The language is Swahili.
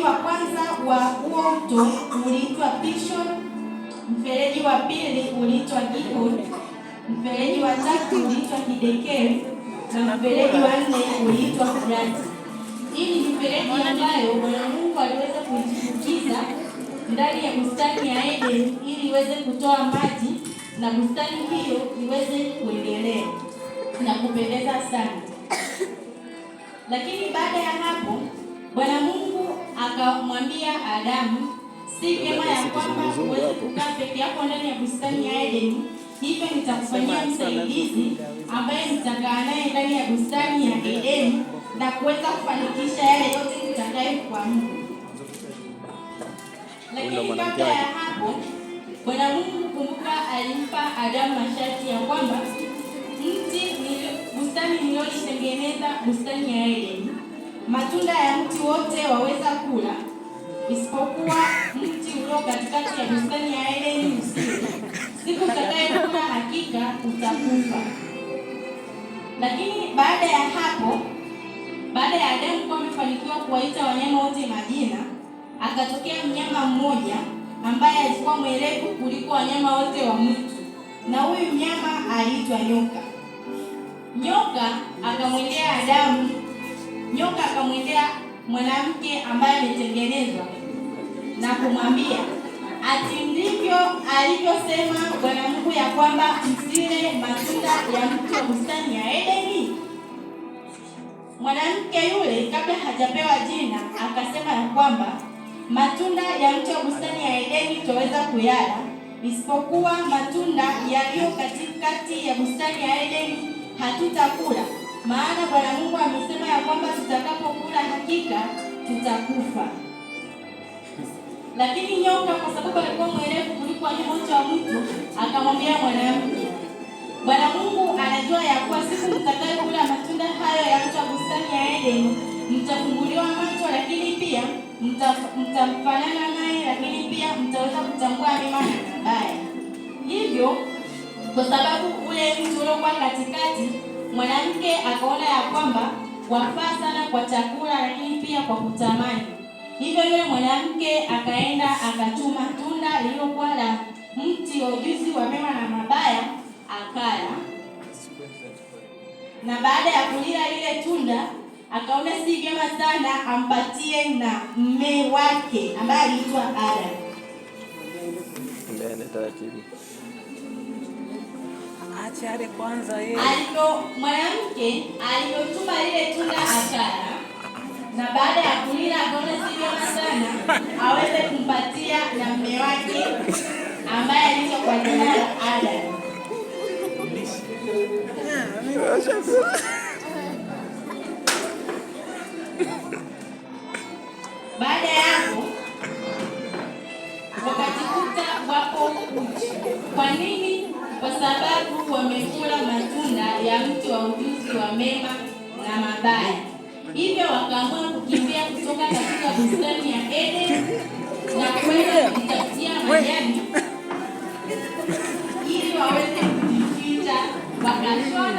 wa kwanza wa huo mto uliitwa Pishon, mfereji wa pili uliitwa Gihon, mfereji wa tatu uliitwa Hidekeli na mfereji wa nne uliitwa Frati. Hii ni mifereji ambayo Bwana Mungu aliweza kuitumbukiza ndani ya bustani ya Edeni ili iweze kutoa maji na bustani hiyo iweze kuendelea na kupendeza sana. Lakini baada ya hapo Bwana Mungu akamwambia Adamu, si vyema ya kwamba uweze kukaa peke yako ndani ya bustani ya Edeni, hivyo nitakufanyia msaidizi ambaye nitakaa naye ndani ya bustani ya Edeni na kuweza kufanikisha yale yote nitakayokuamuru. Lakini kabla ya hapo Bwana Mungu, kumbuka, alimpa Adamu masharti ya kwamba bustani niliyoitengeneza, bustani ya Edeni, matunda ya mti wote waweza kula, isipokuwa mti ulio katikati ya bustani ya Edeni usile. Siku utakayokula hakika utakufa. Lakini baada ya hapo, baada ya Adamu kuwa amefanikiwa kuwaita wanyama wote majina, akatokea mnyama mmoja ambaye alikuwa mwerevu kuliko wanyama wote wa mwitu, na huyu mnyama aliitwa nyoka. Nyoka akamwendea mwanamke ambaye ametengenezwa na kumwambia, ati ndivyo alivyosema Bwana Mungu ya kwamba msile matunda ya mti wa bustani ya Edeni? Mwanamke yule kabla hajapewa jina akasema ya kwamba matunda ya mti wa bustani ya Edeni tutaweza kuyala, isipokuwa matunda yaliyo katikati ya bustani ya Edeni hatutakula, maana Bwana Mungu amesema ya kwamba tutakapokula hakika tutakufa. Lakini nyoka, kwa sababu alikuwa mwerevu kuliko wanyama wote wa mwitu, akamwambia mwanamke, Bwana Mungu anajua ya kuwa siku mtakayokula matunda hayo ya mti wa bustani ya Edeni mtafunguliwa macho, lakini pia mtamfanana naye, lakini pia mtaweza kutambua mema na mabaya. Hivyo kwa sababu ule mti uliokuwa katikati, mwanamke akaona ya kwamba wafaa sana kwa chakula, lakini pia kwa kutamani. Hivyo yule mwanamke akaenda akachuma tunda lililokuwa la mti wa ujuzi wa mema na mabaya, akala. Na baada ya kulila lile tunda, akaona si vyema sana ampatie na mume wake ambaye aliitwa Adam. Mwanamke alichuma lile tunda akala, na baada ya kulila akaona si vyema sana aweze kumpatia na mume wake ambaye aliitwa kwa jina la Adam. Baada ya hapo wakajikuta wapo uchi. Kwa nini? Kwa sababu wamekula matunda ya mti wa ujuzi wa mema na mabaya. Hivyo wakaamua kukimbia kutoka katika bustani ya Edeni na kwenda kujitafutia majani ili waweze kujificha. Wakashona